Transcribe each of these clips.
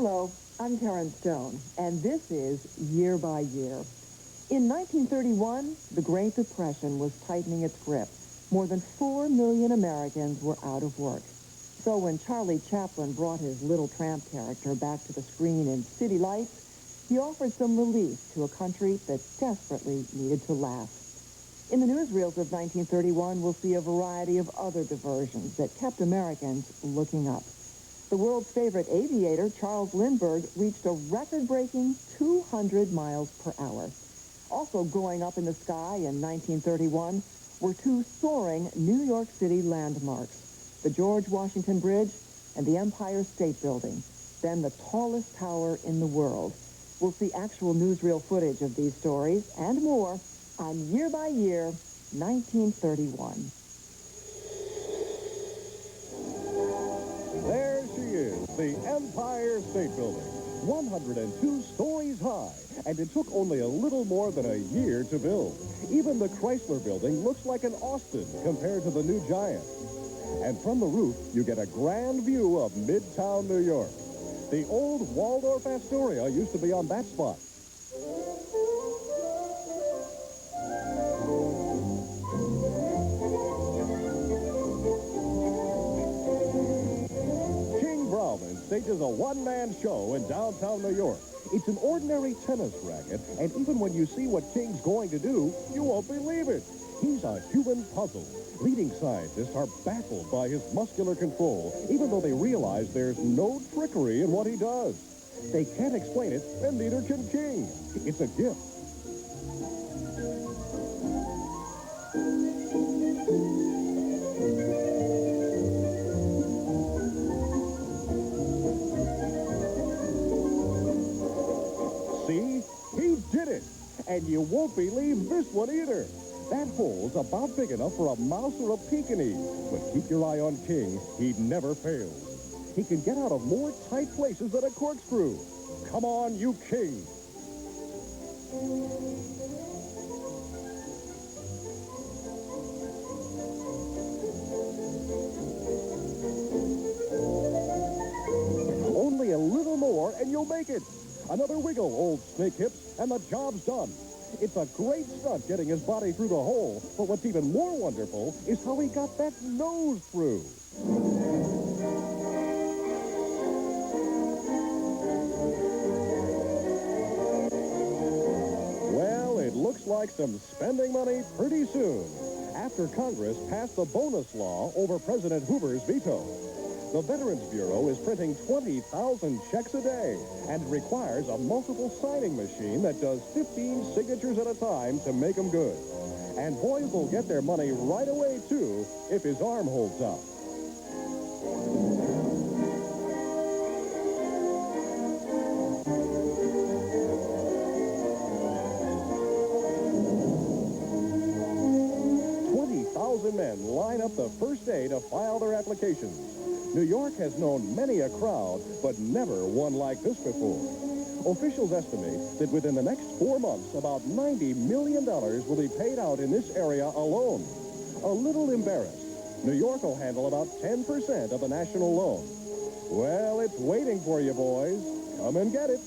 Hello, I'm Karen Stone, and this is Year by Year. In 1931, the Great Depression was tightening its grip. More than 4 million Americans were out of work. So when Charlie Chaplin brought his Little Tramp character back to the screen in City Lights, he offered some relief to a country that desperately needed to laugh. In the newsreels of 1931, we'll see a variety of other diversions that kept Americans looking up. The world's favorite aviator, Charles Lindbergh, reached a record-breaking 200 miles per hour. Also going up in the sky in 1931 were two soaring New York City landmarks, the George Washington Bridge and the Empire State Building, then the tallest tower in the world. We'll see actual newsreel footage of these stories and more on Year by Year, 1931. There she is, the Empire State Building, 102 stories high, and it took only a little more than a year to build. Even the Chrysler Building looks like an Austin compared to the new giant. And from the roof, you get a grand view of Midtown New York. The old Waldorf Astoria used to be on that spot. Stages a one-man show in downtown New York. It's an ordinary tennis racket, and even when you see what King's going to do, you won't believe it. He's a human puzzle. Leading scientists are baffled by his muscular control, even though they realize there's no trickery in what he does. They can't explain it, and neither can King. It's a gift. See? He did it! And you won't believe this one either. That hole's about big enough for a mouse or a Pekingese. But keep your eye on King. He never fails. He can get out of more tight places than a corkscrew. Come on, you King! Only a little more and you'll make it. Another wiggle, old snake hips, and the job's done. It's a great stunt getting his body through the hole, but what's even more wonderful is how he got that nose through. Well, it looks like some spending money pretty soon, after Congress passed the bonus law over President Hoover's veto. The Veterans Bureau is printing 20,000 checks a day and requires a multiple signing machine that does 15 signatures at a time to make them good. And boys will get their money right away, too, if his arm holds up. Men line up the first day to file their applications. New York has known many a crowd, but never one like this before. Officials estimate that within the next 4 months, about $90 million will be paid out in this area alone. A little embarrassed, New York will handle about 10% of the national loan. Well, it's waiting for you, boys. Come and get it.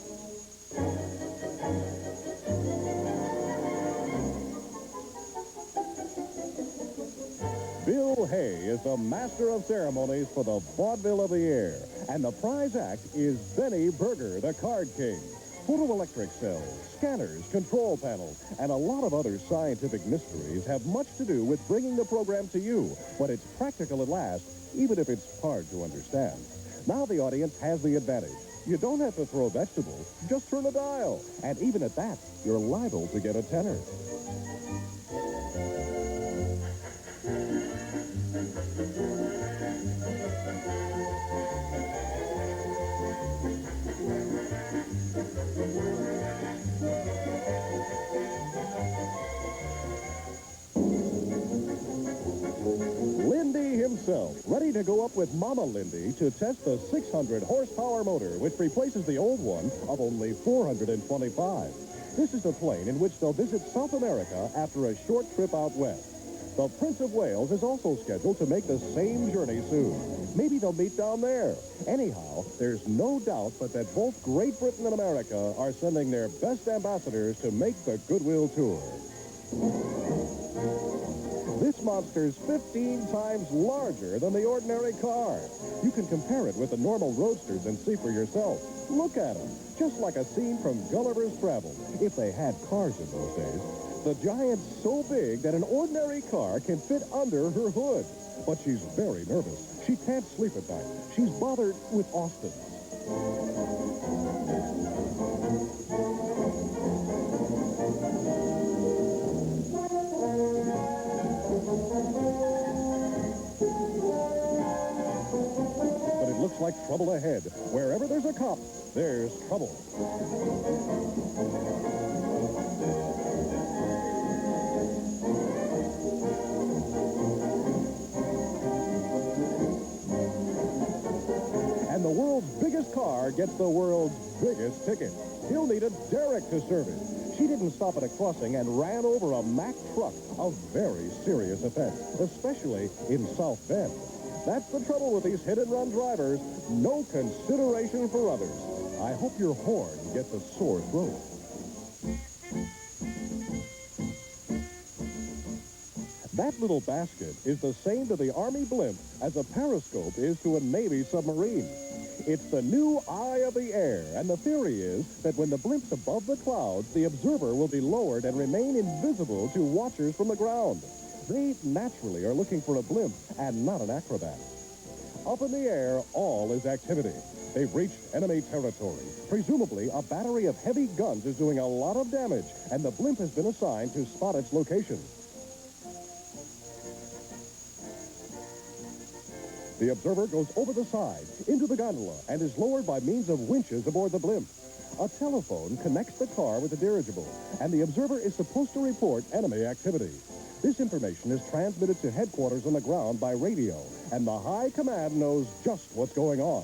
Bill Hay is the master of ceremonies for the Vaudeville of the Year, and the prize act is Benny Berger, the Card King. Photoelectric cells, scanners, control panels, and a lot of other scientific mysteries have much to do with bringing the program to you, but it's practical at last, even if it's hard to understand. Now the audience has the advantage. You don't have to throw vegetables, just turn a dial, and even at that, you're liable to get a tenner. Himself, ready to go up with Mama Lindy to test the 600-horsepower motor, which replaces the old one of only 425. This is the plane in which they'll visit South America after a short trip out west. The Prince of Wales is also scheduled to make the same journey soon. Maybe they'll meet down there. Anyhow, there's no doubt but that both Great Britain and America are sending their best ambassadors to make the Goodwill Tour. This monster's 15 times larger than the ordinary car. You can compare it with the normal roadsters and see for yourself. Look at them, just like a scene from Gulliver's Travels, if they had cars in those days. The giant's so big that an ordinary car can fit under her hood. But she's very nervous. She can't sleep at night. She's bothered with Austin. But it looks like trouble ahead. Wherever there's a cop, there's trouble. And the world's biggest car gets the world's biggest ticket. He'll need a derrick to serve it. She didn't stop at a crossing and ran over a Mack truck, a very serious offense, especially in South Bend. That's the trouble with these hit-and-run drivers. No consideration for others. I hope your horn gets a sore throat. That little basket is the same to the Army blimp as a periscope is to a Navy submarine. It's the new eye of the air, and the theory is that when the blimp's above the clouds, the observer will be lowered and remain invisible to watchers from the ground. They naturally are looking for a blimp and not an acrobat. Up in the air, all is activity. They've reached enemy territory. Presumably, a battery of heavy guns is doing a lot of damage, and the blimp has been assigned to spot its location. The observer goes over the side, into the gondola, and is lowered by means of winches aboard the blimp. A telephone connects the car with the dirigible, and the observer is supposed to report enemy activity. This information is transmitted to headquarters on the ground by radio, and the high command knows just what's going on.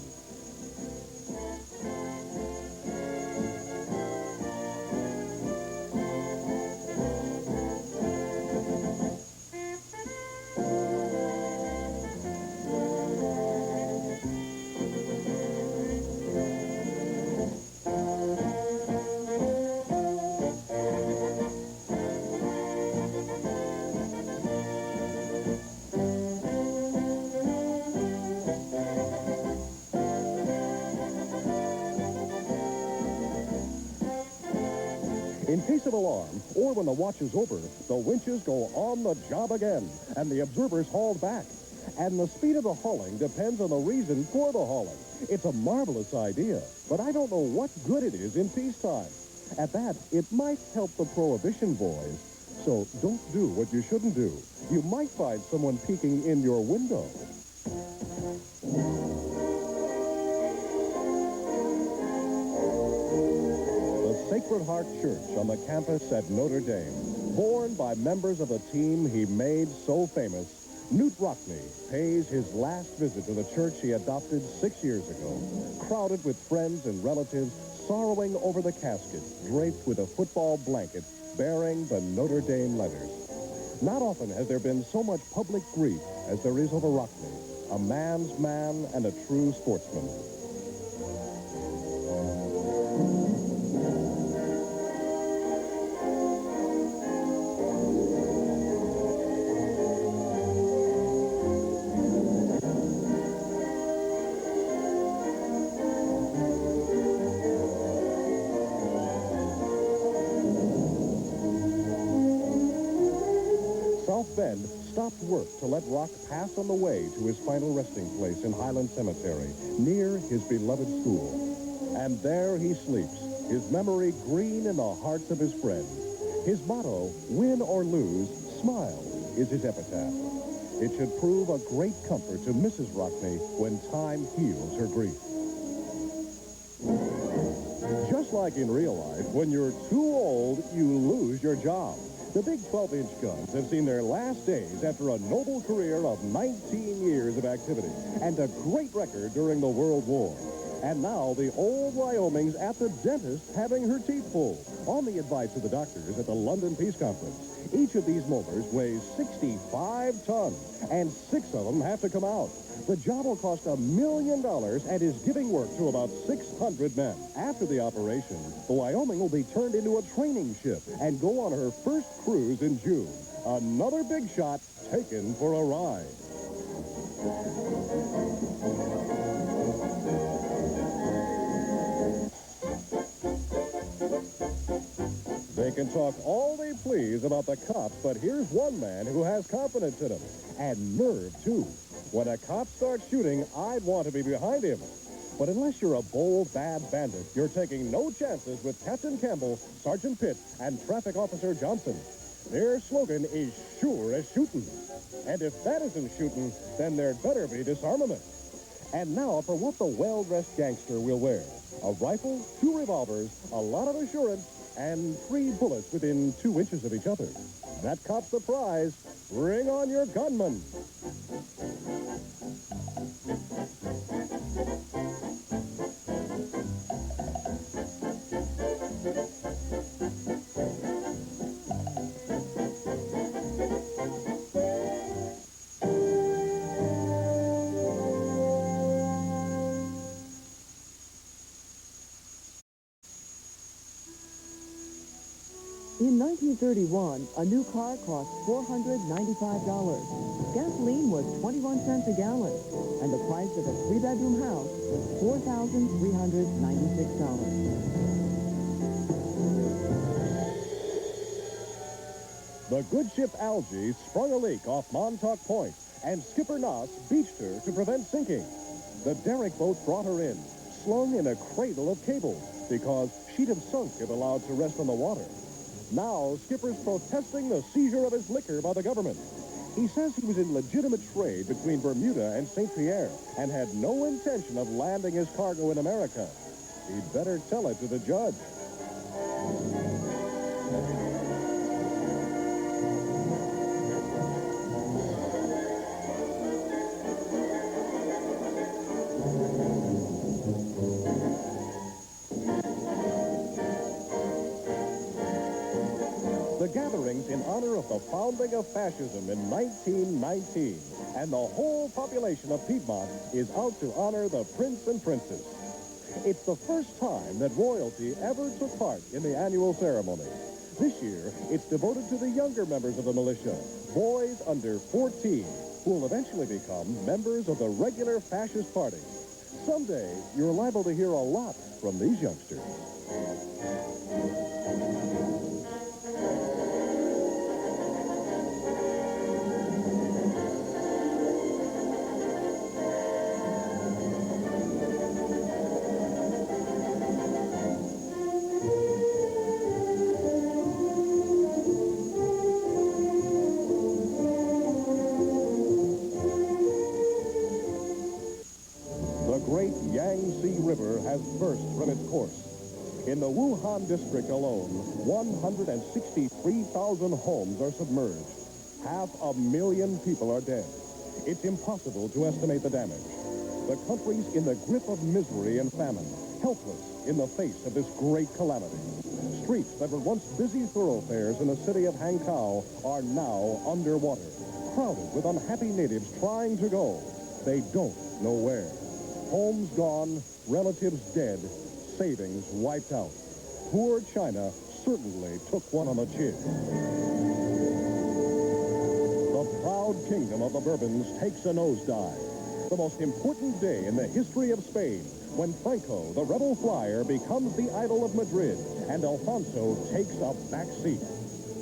In case of alarm, or when the watch is over, the winches go on the job again, and the observer's hauled back. And the speed of the hauling depends on the reason for the hauling. It's a marvelous idea, but I don't know what good it is in peacetime. At that, it might help the Prohibition boys. So don't do what you shouldn't do. You might find someone peeking in your window. Sacred Heart Church on the campus at Notre Dame. Born by members of the team he made so famous, Knute Rockne pays his last visit to the church he adopted 6 years ago. Crowded with friends and relatives, sorrowing over the casket, draped with a football blanket bearing the Notre Dame letters. Not often has there been so much public grief as there is over Rockne, a man's man and a true sportsman. South Bend stopped work to let Rock pass on the way to his final resting place in Highland Cemetery, near his beloved school. And there he sleeps, his memory green in the hearts of his friends. His motto, win or lose, smile, is his epitaph. It should prove a great comfort to Mrs. Rockne when time heals her grief. Just like in real life, when you're too old, you lose your job. The big 12-inch guns have seen their last days after a noble career of 19 years of activity and a great record during the World War. And now the old Wyoming's at the dentist having her teeth pulled. On the advice of the doctors at the London Peace Conference, each of these molars weighs 65 tons, and 6 of them have to come out. The job will cost $1 million and is giving work to about 600 men. After the operation, the Wyoming will be turned into a training ship and go on her first cruise in June. Another big shot taken for a ride. They can talk all they please about the cops, but here's one man who has confidence in them. And nerve, too. When a cop starts shooting, I'd want to be behind him. But unless you're a bold, bad bandit, you're taking no chances with Captain Campbell, Sergeant Pitt, and Traffic Officer Johnson. Their slogan is sure as shooting. And if that isn't shooting, then there'd better be disarmament. And now for what the well-dressed gangster will wear. A rifle, 2 revolvers, a lot of assurance, and 3 bullets within 2 inches of each other. That cop's the prize. Bring on your gunman. In 1931, a new car cost $495. Gasoline was 21 cents a gallon, and the price of a 3-bedroom house was $4,396. The good ship Algie sprung a leak off Montauk Point, and Skipper Noss beached her to prevent sinking. The derrick boat brought her in, slung in a cradle of cables, because she'd have sunk if allowed to rest on the water. Now, Skipper's protesting the seizure of his liquor by the government. He says he was in legitimate trade between Bermuda and St. Pierre and had no intention of landing his cargo in America. He'd better tell it to the judge. The gatherings in honor of the founding of fascism in 1919, and the whole population of Piedmont is out to honor the Prince and Princess. It's the first time that royalty ever took part in the annual ceremony. This year, it's devoted to the younger members of the militia, boys under 14, who will eventually become members of the regular fascist party. Someday, you're liable to hear a lot from these youngsters. The great Yangtze River has burst from its course. In the Wuhan district alone, 163,000 homes are submerged. 500,000 people are dead. It's impossible to estimate the damage. The country's in the grip of misery and famine, helpless in the face of this great calamity. Streets that were once busy thoroughfares in the city of Hankow are now underwater, crowded with unhappy natives trying to go. They don't know where. Homes gone, relatives dead, savings wiped out. Poor China certainly took one on the chin. The proud kingdom of the Bourbons takes a nosedive. The most important day in the history of Spain, when Franco, the rebel flyer, becomes the idol of Madrid, and Alfonso takes a back seat.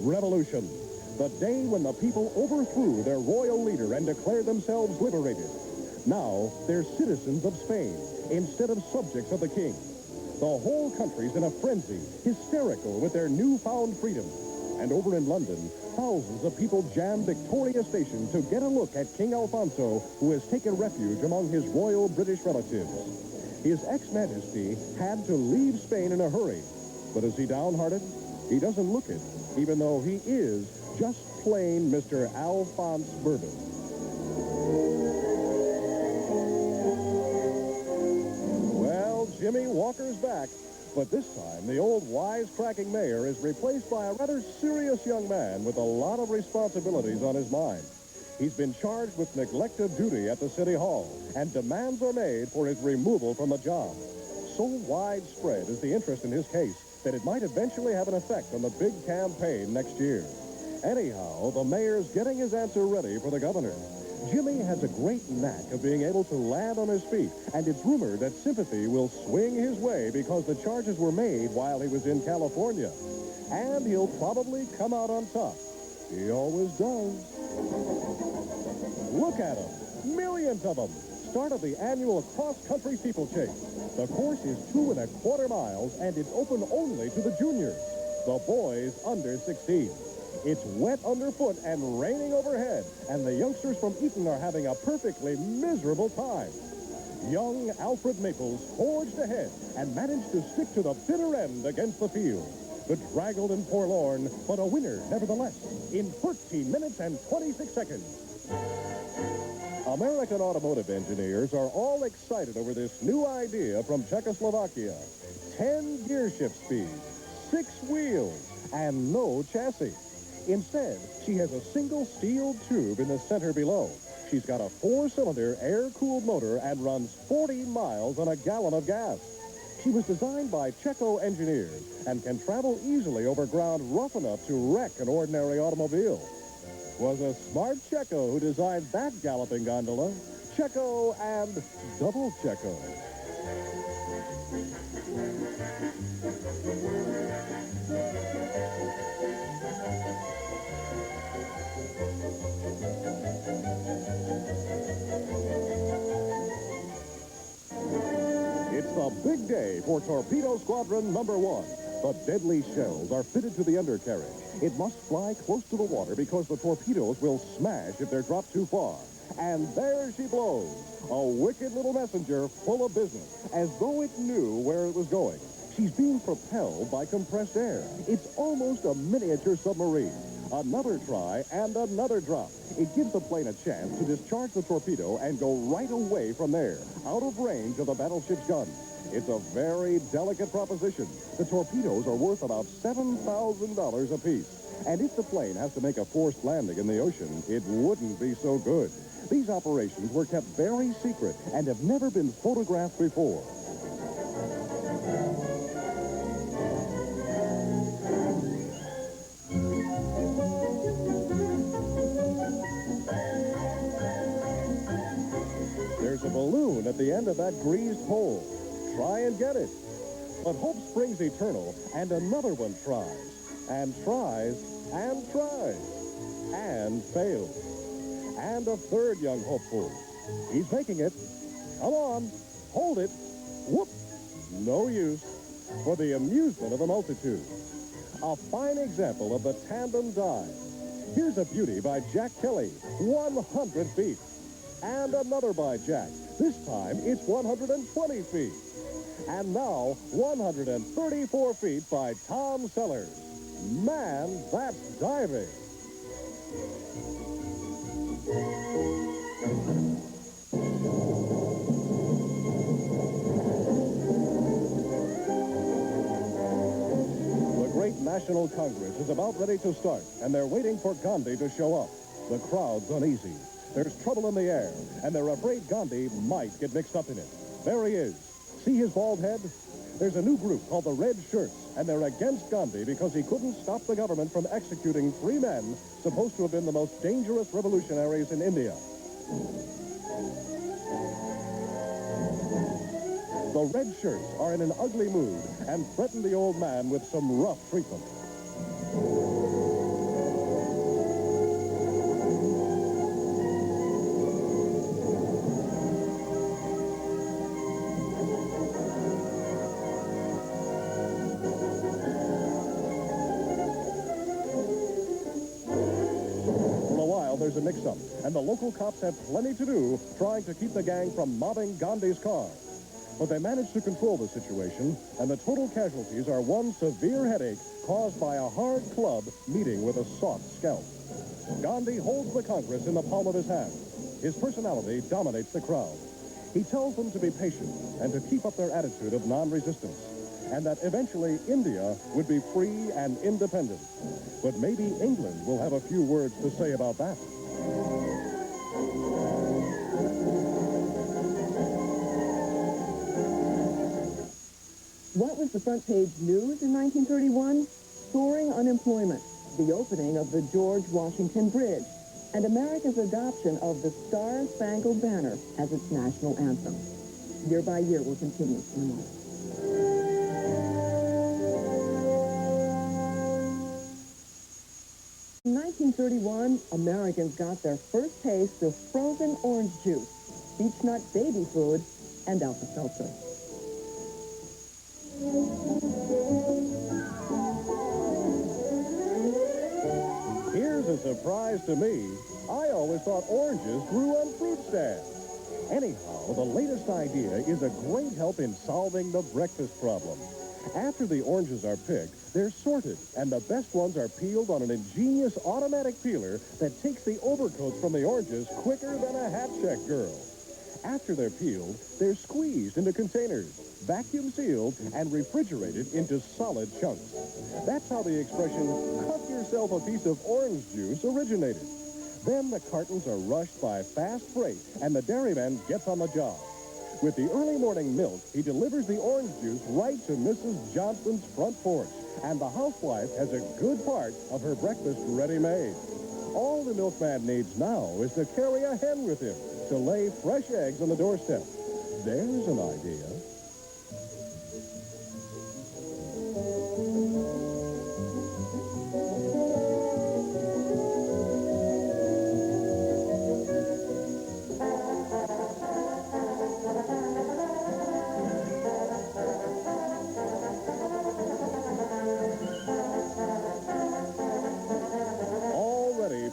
Revolution. The day when the people overthrew their royal leader and declared themselves liberated. Now, they're citizens of Spain, instead of subjects of the king. The whole country's in a frenzy, hysterical with their newfound freedom. And over in London, thousands of people jam Victoria Station to get a look at King Alfonso, who has taken refuge among his royal British relatives. His ex-majesty had to leave Spain in a hurry. But is he downhearted? He doesn't look it, even though he is just plain Mr. Alphonse Bourbon. Well, Walker's back. But this time, the old wisecracking mayor is replaced by a rather serious young man with a lot of responsibilities on his mind. He's been charged with neglect of duty at the city hall, and demands are made for his removal from the job. So widespread is the interest in his case that it might eventually have an effect on the big campaign next year. Anyhow, the mayor's getting his answer ready for the governor. Jimmy has a great knack of being able to land on his feet, and it's rumored that sympathy will swing his way because the charges were made while he was in California. And he'll probably come out on top. He always does. Look at him. Millions of them. Start of the annual cross-country steeplechase. The course is 2¼ miles, and it's open only to the juniors, the boys under 16. It's wet underfoot and raining overhead, and the youngsters from Eton are having a perfectly miserable time. Young Alfred Maples forged ahead and managed to stick to the bitter end against the field. Bedraggled and forlorn, but a winner nevertheless, in 13 minutes and 26 seconds. American automotive engineers are all excited over this new idea from Czechoslovakia. 10 gearshift speed, 6 wheels, and no chassis. Instead, she has a single steel tube in the center below. She's got a 4-cylinder air-cooled motor and runs 40 miles on a gallon of gas. She was designed by Checo engineers and can travel easily over ground rough enough to wreck an ordinary automobile. Was a smart Checo who designed that galloping gondola. Checo and double Checo. It's the big day for Torpedo Squadron number 1. The deadly shells are fitted to the undercarriage. It must fly close to the water because the torpedoes will smash if they're dropped too far. And there she blows, a wicked little messenger full of business, as though it knew where it was going. She's being propelled by compressed air. It's almost a miniature submarine. Another try and another drop. It gives the plane a chance to discharge the torpedo and go right away from there, out of range of the battleship's guns. It's a very delicate proposition. The torpedoes are worth about $7,000 apiece. And if the plane has to make a forced landing in the ocean, it wouldn't be so good. These operations were kept very secret and have never been photographed before. There's a balloon at the end of that greased pole. Try and get it. But hope springs eternal, and another one tries, and tries, and tries, and fails. And a third young hopeful. He's making it. Come on, hold it. Whoop! No use. For the amusement of the multitude. A fine example of the tandem dive. Here's a beauty by Jack Kelly, 100 feet. And another by Jack. This time, it's 120 feet. And now, 134 feet by Tom Sellers. Man, that's diving. The great National Congress is about ready to start, and they're waiting for Gandhi to show up. The crowd's uneasy. There's trouble in the air, and they're afraid Gandhi might get mixed up in it. There he is. See his bald head? There's a new group called the Red Shirts, and they're against Gandhi because he couldn't stop the government from executing 3 men supposed to have been the most dangerous revolutionaries in India. The Red Shirts are in an ugly mood and threaten the old man with some rough treatment. There's a mix-up, and the local cops have plenty to do trying to keep the gang from mobbing Gandhi's car. But they managed to control the situation, and the total casualties are one severe headache caused by a hard club meeting with a soft scalp. Gandhi holds the Congress in the palm of his hand. His personality dominates the crowd. He tells them to be patient and to keep up their attitude of non-resistance, and that eventually India would be free and independent. But maybe England will have a few words to say about that. What was the front page news in 1931? Soaring unemployment, the opening of the George Washington Bridge, and America's adoption of the Star-Spangled Banner as its national anthem. Year by Year will continue in a moment. In 1931, Americans got their first taste of frozen orange juice, beechnut baby food, and Alka-Seltzer. Here's a surprise to me. I always thought oranges grew on fruit stands. Anyhow, the latest idea is a great help in solving the breakfast problem. After the oranges are picked, they're sorted, and the best ones are peeled on an ingenious automatic peeler that takes the overcoats from the oranges quicker than a hat check girl. After they're peeled, they're squeezed into containers, vacuum sealed, and refrigerated into solid chunks. That's how the expression, "cut yourself a piece of orange juice," originated. Then the cartons are rushed by fast freight, and the dairyman gets on the job. With the early morning milk, he delivers the orange juice right to Mrs. Johnston's front porch, and the housewife has a good part of her breakfast ready-made. All the milkman needs now is to carry a hen with him to lay fresh eggs on the doorstep. There's an idea.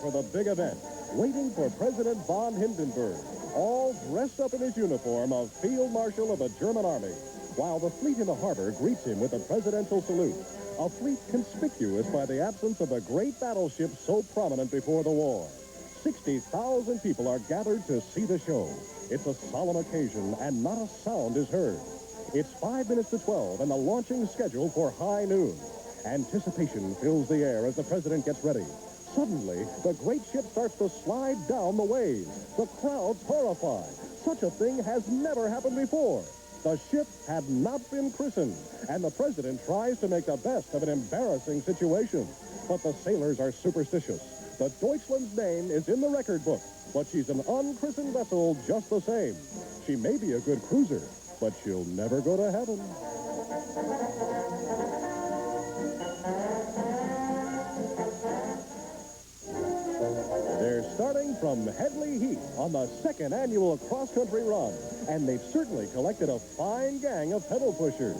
For the big event, waiting for President von Hindenburg, all dressed up in his uniform of Field Marshal of the German Army, while the fleet in the harbor greets him with a presidential salute, a fleet conspicuous by the absence of a great battleship so prominent before the war. 60,000 people are gathered to see the show. It's a solemn occasion, and not a sound is heard. It's 5 minutes to 12, and the launching scheduled for high noon. Anticipation fills the air as the president gets ready. Suddenly, the great ship starts to slide down the waves. The crowd's horrified. Such a thing has never happened before. The ship had not been christened, and the president tries to make the best of an embarrassing situation. But the sailors are superstitious. The Deutschland's name is in the record book, but she's an unchristened vessel just the same. She may be a good cruiser, but she'll never go to heaven. They're starting from Headley Heath on the second annual cross-country run, and they've certainly collected a fine gang of pedal pushers.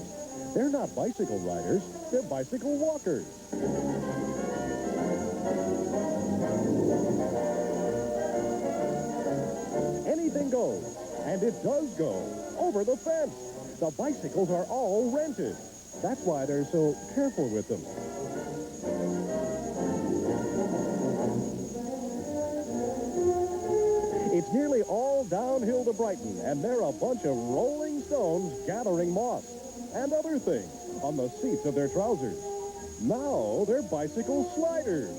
They're not bicycle riders, they're bicycle walkers. Anything goes, and it does go, over the fence. The bicycles are all rented. That's why they're so careful with them. It's nearly all downhill to Brighton, and they're a bunch of rolling stones gathering moss and other things on the seats of their trousers. Now they're bicycle sliders.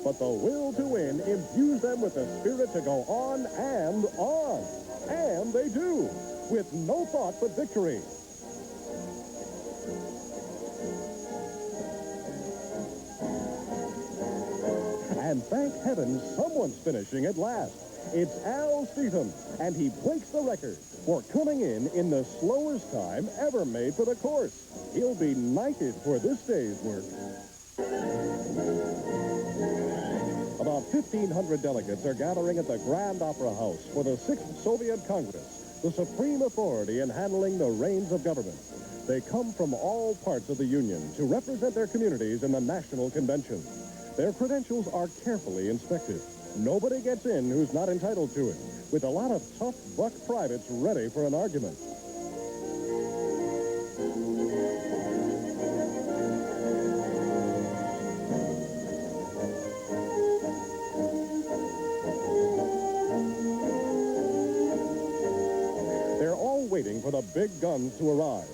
But the will to win imbues them with the spirit to go on and on. And they do, with no thought but victory. And thank heaven someone's finishing at last. It's Al Stephen, and he breaks the record for coming in the slowest time ever made for the course. He'll be knighted for this day's work. About 1,500 delegates are gathering at the Grand Opera House for the 6th Soviet Congress, the supreme authority in handling the reins of government. They come from all parts of the Union to represent their communities in the National Convention. Their credentials are carefully inspected. Nobody gets in who's not entitled to it, with a lot of tough buck privates ready for an argument. waiting for the big guns to arrive.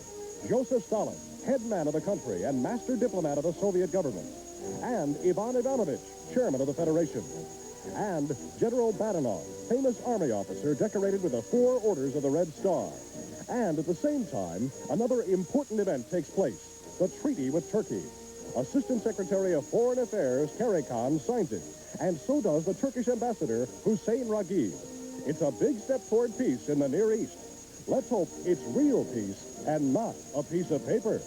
Joseph Stalin, head man of the country and master diplomat of the Soviet government. And Ivan Ivanovich, chairman of the Federation. And General Badenov, famous army officer decorated with the 4 orders of the Red Star. And at the same time, another important event takes place, the treaty with Turkey. Assistant Secretary of Foreign Affairs, Kare Khan, signs it. And so does the Turkish ambassador, Hussein Raghib. It's a big step toward peace in the Near East. Let's hope it's real peace and not a piece of paper.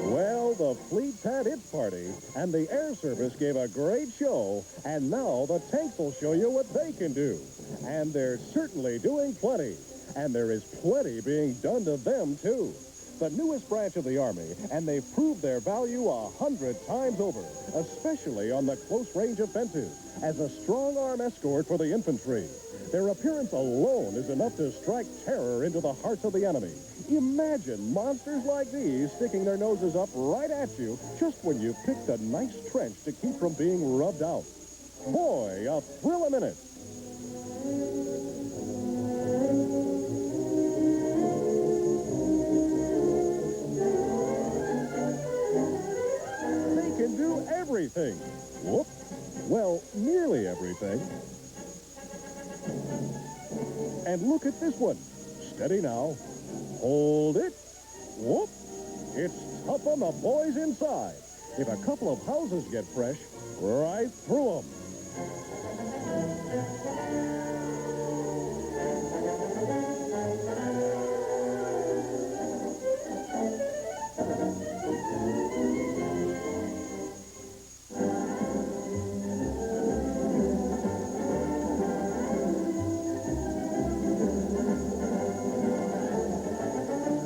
Well, the fleets had its party, and the air service gave a great show, and now the tanks will show you what they can do. And they're certainly doing plenty, and there is plenty being done to them, too. The newest branch of the Army, and they've proved their value 100 times over, especially on the close-range offensive, as a strong-arm escort for the infantry. Their appearance alone is enough to strike terror into the hearts of the enemy. Imagine monsters like these sticking their noses up right at you just when you've picked a nice trench to keep from being rubbed out. Boy, a thrill a minute. Everything. Whoop. Well, nearly everything. And look at this one. Steady now. Hold it. Whoop. It's tough on the boys inside. If a couple of houses get fresh, right through them.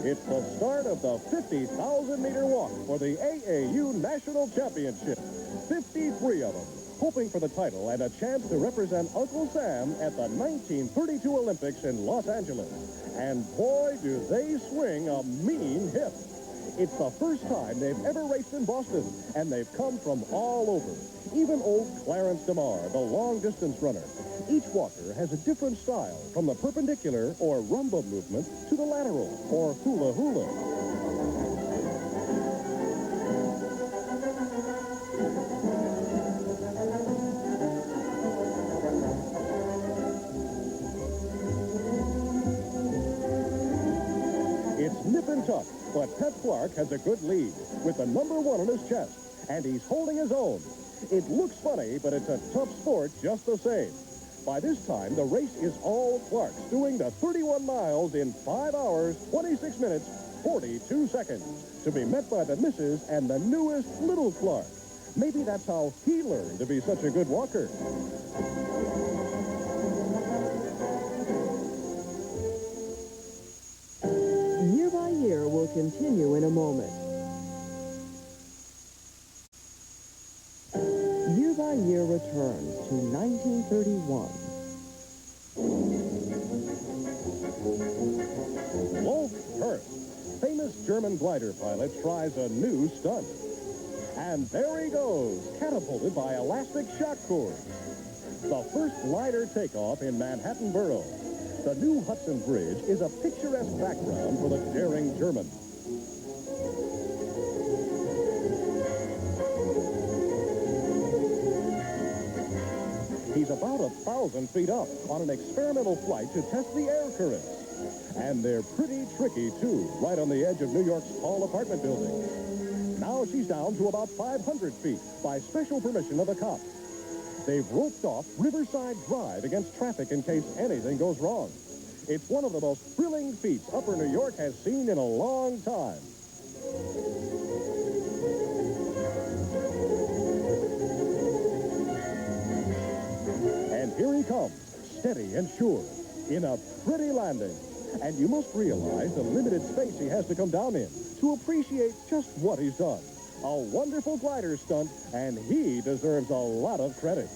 It's the start of the 50,000-meter walk for the AAU National Championship. 53 of them, hoping for the title and a chance to represent Uncle Sam at the 1932 Olympics in Los Angeles. And boy, do they swing a mean hip. It's the first time they've ever raced in Boston, and they've come from all over. Even old Clarence DeMar, the long-distance runner. Each walker has a different style, from the perpendicular or rumba movement to the lateral or hula hula. It's nip and tuck, but Pep Clark has a good lead with the number 1 on his chest, and he's holding his own. It looks funny, but it's a tough sport just the same. By this time, the race is all Clark's, doing the 31 miles in 5 hours, 26 minutes, 42 seconds, to be met by the missus and the newest little Clark. Maybe that's how he learned to be such a good walker. Year by Year will continue in a moment. Year by Year returns to 1931. Wolf Hurst, famous German glider pilot, tries a new stunt. And there he goes, catapulted by elastic shock cords. The first glider takeoff in Manhattan Borough. The new Hudson Bridge is a picturesque background for the daring German. He's about 1,000 feet up on an experimental flight to test the air currents. And they're pretty tricky, too, right on the edge of New York's tall apartment buildings. Now she's down to about 500 feet by special permission of the cops. They've roped off Riverside Drive against traffic in case anything goes wrong. It's one of the most thrilling feats Upper New York has seen in a long time. And here he comes, steady and sure, in a pretty landing. And you must realize the limited space he has to come down in to appreciate just what he's done. A wonderful glider stunt, and he deserves a lot of credit.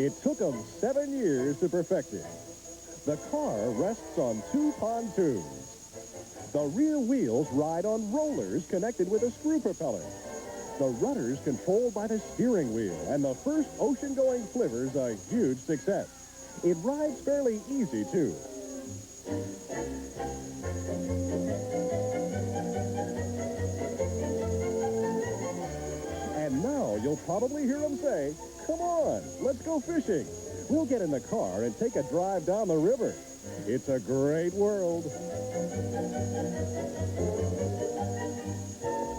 It took them 7 years to perfect it. The car rests on 2 pontoons. The rear wheels ride on rollers connected with a screw propeller. The rudder's controlled by the steering wheel, and the first ocean-going flivver's a huge success. It rides fairly easy, too. And now you'll probably hear them say, "Come on, let's go fishing. We'll get in the car and take a drive down the river." It's a great world.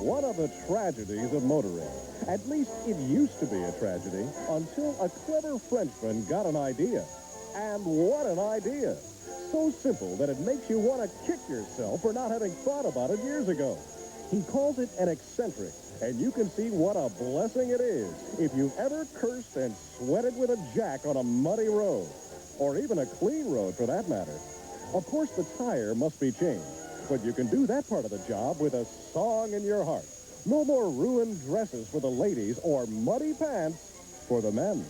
One of the tragedies of motoring, at least it used to be a tragedy, until a clever Frenchman got an idea. And what an idea! So simple that it makes you want to kick yourself for not having thought about it years ago. He calls it an eccentric, and you can see what a blessing it is if you've ever cursed and sweated with a jack on a muddy road, or even a clean road for that matter. Of course, the tire must be changed, but you can do that part of the job with a song in your heart. No more ruined dresses for the ladies or muddy pants for the men.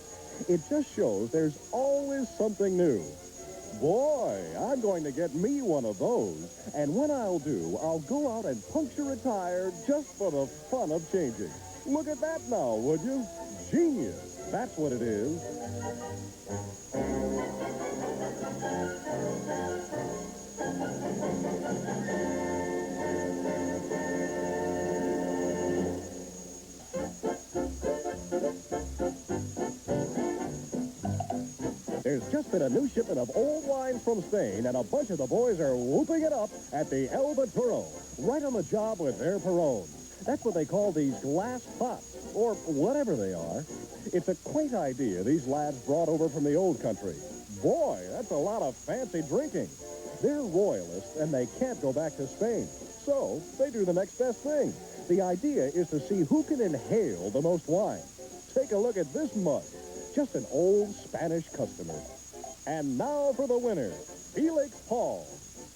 It just shows there's always something new. Boy, I'm going to get me one of those. And when I'll do, I'll go out and puncture a tire just for the fun of changing. Look at that now, would you? Genius. That's what it is. There's just been a new shipment of old wines from Spain, and a bunch of the boys are whooping it up at the El Baturo, right on the job with their Perones. That's what they call these glass pots, or whatever they are. It's a quaint idea these lads brought over from the old country. Boy, that's a lot of fancy drinking. They're royalists, and they can't go back to Spain. So they do the next best thing. The idea is to see who can inhale the most wine. Take a look at this mug. Just an old Spanish customer. And now for the winner, Felix Paul.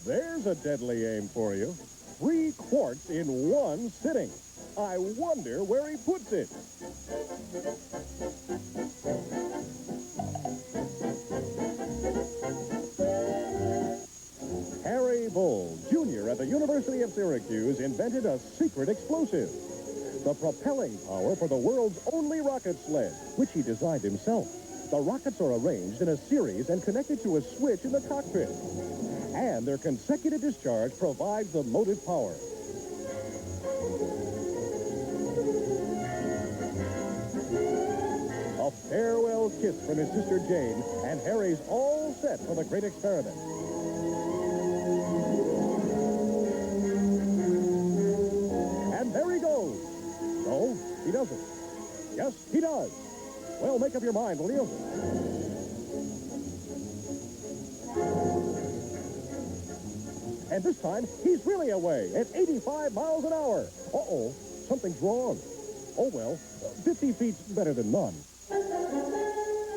There's a deadly aim for you. 3 quarts in one sitting. I wonder where he puts it. Harry Bull, Jr. at the University of Syracuse invented a secret explosive. The propelling power for the world's only rocket sled, which he designed himself. The rockets are arranged in a series and connected to a switch in the cockpit. And their consecutive discharge provides the motive power. A farewell kiss from his sister Jane, and Harry's all set for the great experiment. And there he goes. No, he doesn't. Yes, he does. Well, make up your mind, will you? And this time, he's really away at 85 miles an hour. Uh-oh, something's wrong. Oh, well, 50 feet's better than none.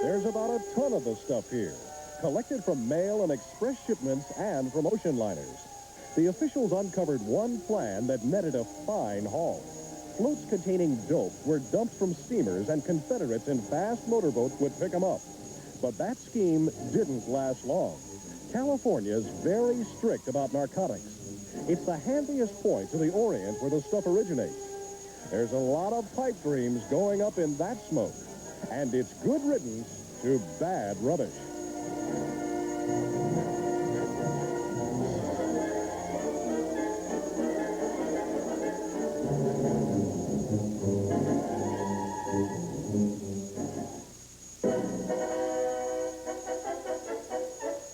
There's about a ton of the stuff here, collected from mail and express shipments and from ocean liners. The officials uncovered one plan that netted a fine haul. Floats containing dope were dumped from steamers, and Confederates in fast motorboats would pick them up. But that scheme didn't last long. California's very strict about narcotics. It's the handiest point to the Orient where the stuff originates. There's a lot of pipe dreams going up in that smoke, and it's good riddance to bad rubbish.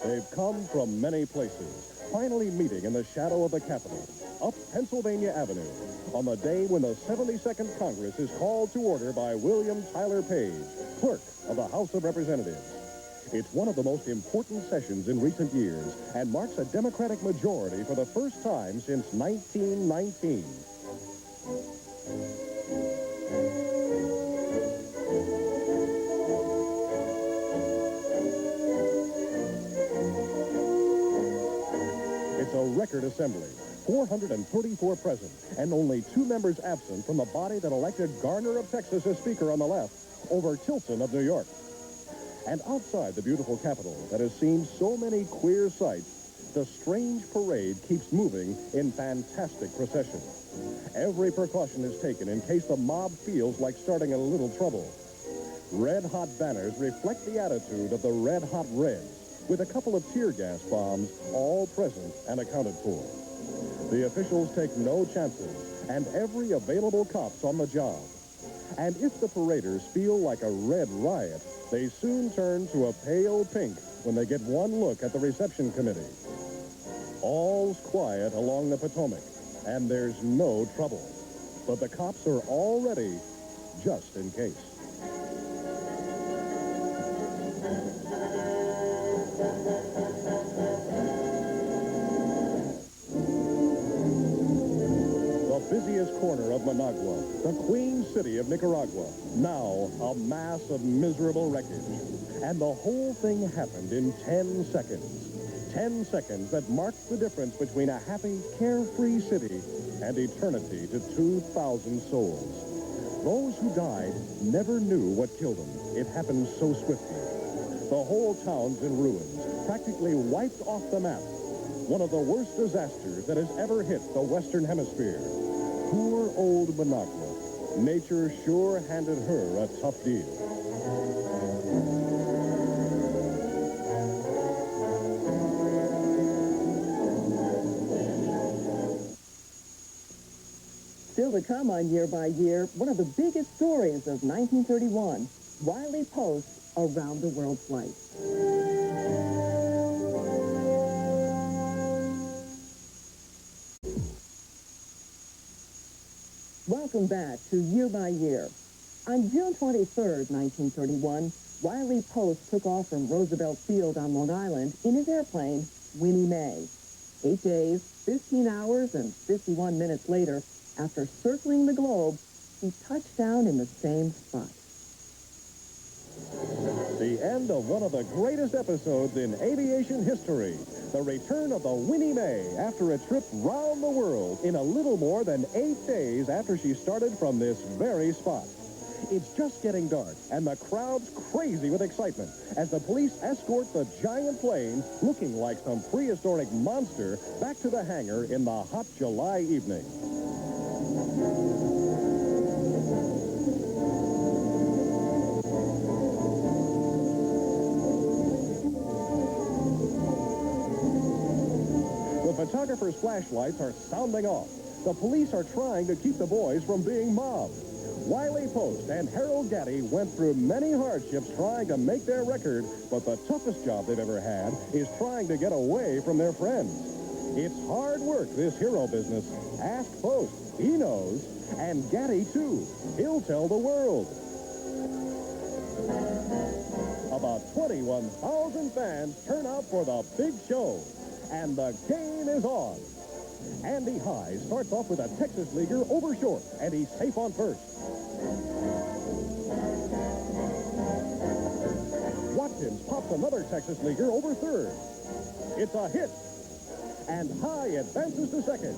They've come from many places, finally meeting in the shadow of the Capitol, up Pennsylvania Avenue, on the day when the 72nd Congress is called to order by William Tyler Page, clerk of the House of Representatives. It's one of the most important sessions in recent years and marks a Democratic majority for the first time since 1919. It's a record assembly, 434 present, and only 2 members absent from the body that elected Garner of Texas as Speaker on the left over Tilson of New York. And outside the beautiful capital that has seen so many queer sights, the strange parade keeps moving in fantastic procession. Every precaution is taken in case the mob feels like starting a little trouble. Red-hot banners reflect the attitude of the red-hot Reds, with a couple of tear gas bombs all present and accounted for. The officials take no chances, and every available cop's on the job. And if the paraders feel like a red riot, they soon turn to a pale pink when they get one look at the reception committee. All's quiet along the Potomac, and there's no trouble. But the cops are all ready, just in case. The busiest corner of Managua, the Queen City of Nicaragua, now a mass of miserable wreckage. And the whole thing happened in 10 seconds. 10 seconds that marked the difference between a happy, carefree city and eternity to 2,000 souls. Those who died never knew what killed them. It happened so swiftly. The whole town's in ruins, practically wiped off the map. One of the worst disasters that has ever hit the Western Hemisphere. Poor old Managua. Nature sure handed her a tough deal. Still to come on Year by Year, one of the biggest stories of 1931, Wiley Post's Around the World flight. Welcome back to Year by Year. On June 23rd, 1931, Wiley Post took off from Roosevelt Field on Long Island in his airplane, Winnie Mae. 8 days, 15 hours, and 51 minutes later, after circling the globe, he touched down in the same spot. The end of one of the greatest episodes in aviation history. The return of the Winnie Mae after a trip round the world in a little more than 8 days after she started from this very spot. It's just getting dark, and the crowd's crazy with excitement as the police escort the giant plane, looking like some prehistoric monster, back to the hangar in the hot July evening. The photographers' flashlights are sounding off. The police are trying to keep the boys from being mobbed. Wiley Post and Harold Gatty went through many hardships trying to make their record, but the toughest job they've ever had is trying to get away from their friends. It's hard work, this hero business. Ask Post. He knows. And Gatty, too. He'll tell the world. About 21,000 fans turn out for the big show. And the game is on. Andy High starts off with a Texas leaguer over short, and he's safe on first. Watkins pops another Texas leaguer over third. It's a hit. And High advances to second.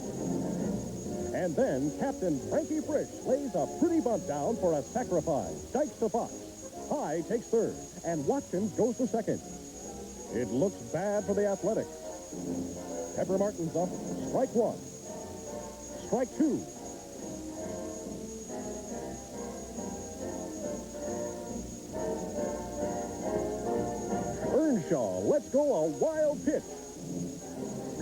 And then Captain Frankie Frisch lays a pretty bunt down for a sacrifice. Dykes to Fox. High takes third, and Watkins goes to second. It looks bad for the Athletics. Pepper Martin's up. Strike one. Strike two. Earnshaw lets go a wild pitch.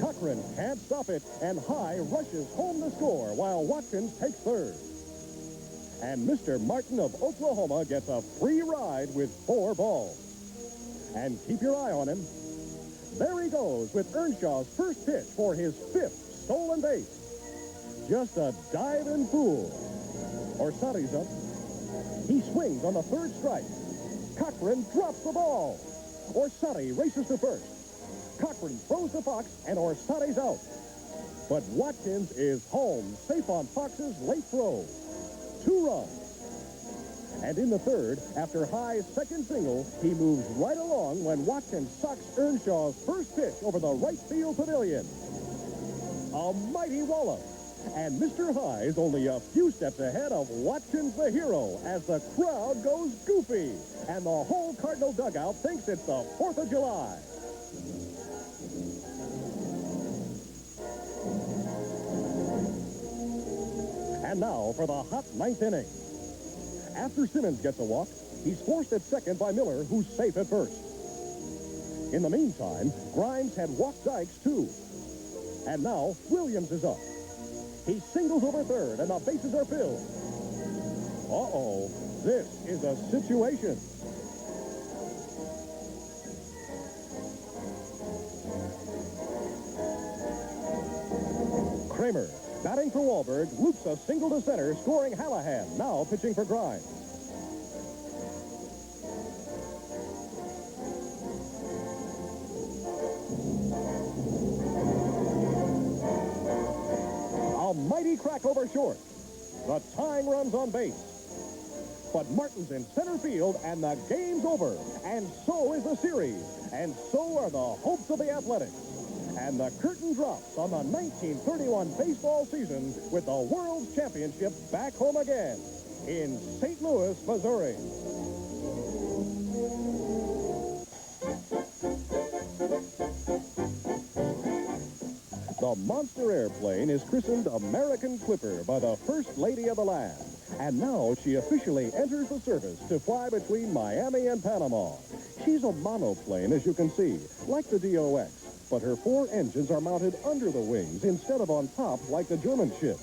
Cochran can't stop it, and High rushes home to score while Watkins takes third. And Mr. Martin of Oklahoma gets a free ride with 4 balls. And keep your eye on him. There he goes with Earnshaw's first pitch for his 5th stolen base. Just a diving fool. Orsatti's up. He swings on the 3rd strike. Cochran drops the ball. Orsatti races to first. Cochran throws to Fox, and Orsatti's out. But Watkins is home, safe on Fox's late throw. 2 runs. And in the 3rd, after High's second single, he moves right along when Watkins socks Earnshaw's first pitch over the right field pavilion. A mighty wallop. And Mr. High's only a few steps ahead of Watkins the hero as the crowd goes goofy. And the whole Cardinal dugout thinks it's the 4th of July. And now for the hot 9th inning. After Simmons gets a walk, he's forced at second by Miller, who's safe at first. In the meantime, Grimes had walked Dykes, too. And now, Williams is up. He singles over third, and the bases are filled. Uh-oh, this is a situation. Kramer, batting for Wahlberg, loops a single to center, scoring Hallahan, now pitching for Grimes. A mighty crack over short. The tying runs on base. But Martin's in center field, and the game's over. And so is the series. And so are the hopes of the Athletics. And the curtain drops on the 1931 baseball season with the World Championship back home again in St. Louis, Missouri. The monster airplane is christened American Clipper by the First Lady of the land. And now she officially enters the service to fly between Miami and Panama. She's a monoplane, as you can see, like the DOX. But her 4 engines are mounted under the wings instead of on top like the German ship.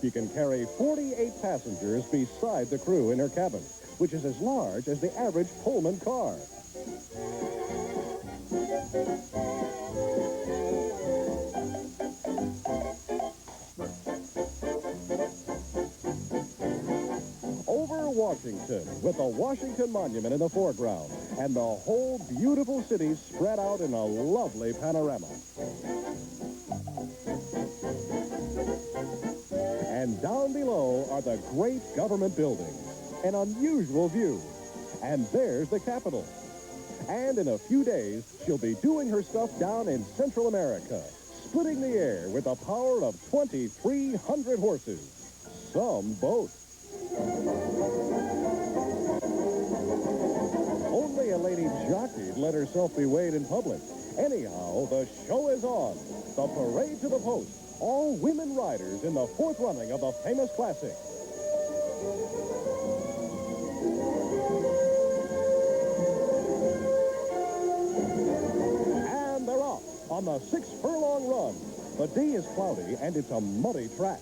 She can carry 48 passengers beside the crew in her cabin, which is as large as the average Pullman car. Over Washington, with the Washington Monument in the foreground, and the whole beautiful city spread out in a lovely panorama. And down below are the great government buildings, an unusual view. And there's the Capitol. And in a few days, she'll be doing her stuff down in Central America, splitting the air with the power of 2,300 horses. Some boat. Only a lady jockey'd let herself be weighed in public. Anyhow, the show is on. The parade to the post. All women riders in the 4th running of the famous classic. And they're off on the 6-furlong run. The day is cloudy, and it's a muddy track.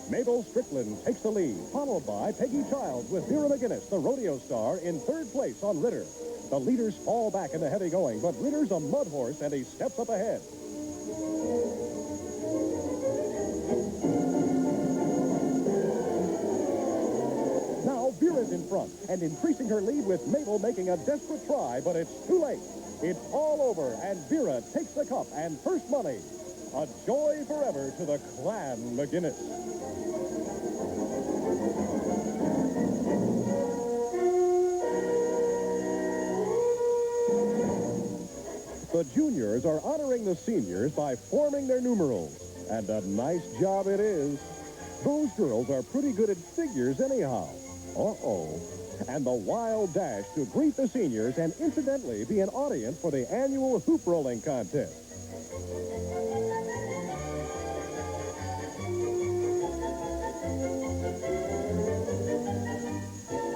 Mabel Strickland takes the lead, followed by Peggy Childs with Vera McGinnis, the rodeo star, in 3rd place on Ritter. The leaders fall back in the heavy going, but Ritter's a mud horse, and he steps up ahead. Now Vera's in front, and increasing her lead with Mabel making a desperate try, but it's too late. It's all over, and Vera takes the cup and first money. A joy forever to the Clan McGinnis. The juniors are honoring the seniors by forming their numerals. And a nice job it is. Those girls are pretty good at figures anyhow. Uh-oh. And the wild dash to greet the seniors and incidentally be an audience for the annual hoop rolling contest.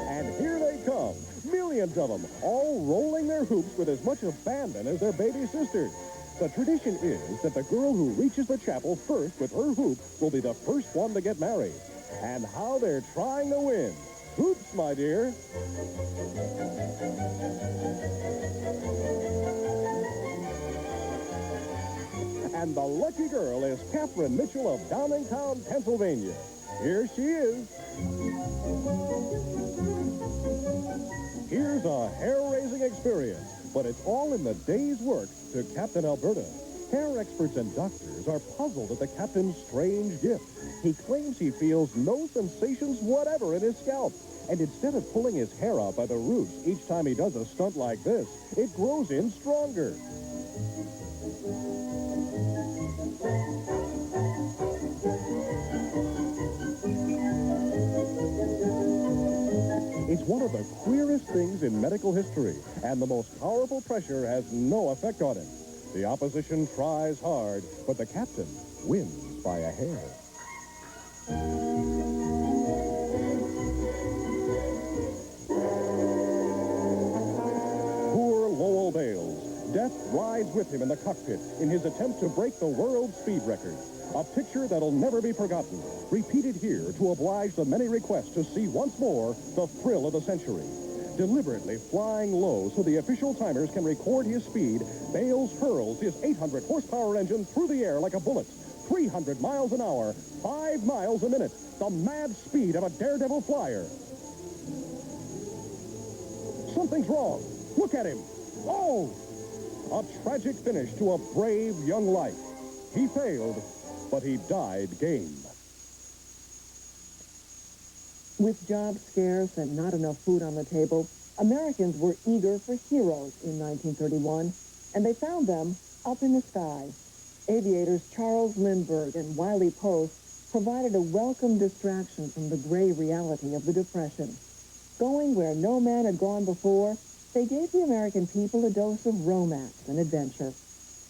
And here they come. Millions of them, all rolling their hoops with as much abandon as their baby sisters. The tradition is that the girl who reaches the chapel first with her hoop will be the first one to get married. And how they're trying to win. Hoops, my dear. And the lucky girl is Catherine Mitchell of Downingtown, Pennsylvania. Here she is. Here's a hair-raising experience, but it's all in the day's work to Captain Alberta. Hair experts and doctors are puzzled at the captain's strange gift. He claims he feels no sensations whatever in his scalp. And instead of pulling his hair out by the roots each time he does a stunt like this, it grows in stronger. is one of the queerest things in medical history, and the most powerful pressure has no effect on him. The opposition tries hard, but the captain wins by a hair. Poor Lowell Bales. Death rides with him in the cockpit in his attempt to break the world speed record. A picture that'll never be forgotten, repeated here to oblige the many requests to see once more the thrill of the century. Deliberately flying low so the official timers can record his speed, Bales hurls his 800-horsepower engine through the air like a bullet. 300 miles an hour, 5 miles a minute, the mad speed of a daredevil flyer. Something's wrong. Look at him. Oh! A tragic finish to a brave young life. He failed, but he died game. With jobs scarce and not enough food on the table, Americans were eager for heroes in 1931, and they found them up in the sky. Aviators Charles Lindbergh and Wiley Post provided a welcome distraction from the gray reality of the Depression. Going where no man had gone before, they gave the American people a dose of romance and adventure.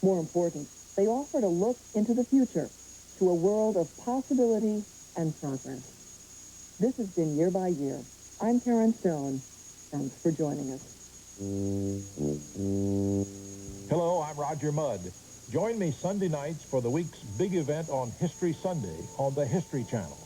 More important, they offered a look into the future, to a world of possibility and progress. This has been Year by Year. I'm Karen Stone. Thanks for joining us. Hello, I'm Roger Mudd. Join me Sunday nights for the week's big event on History Sunday on the History Channel.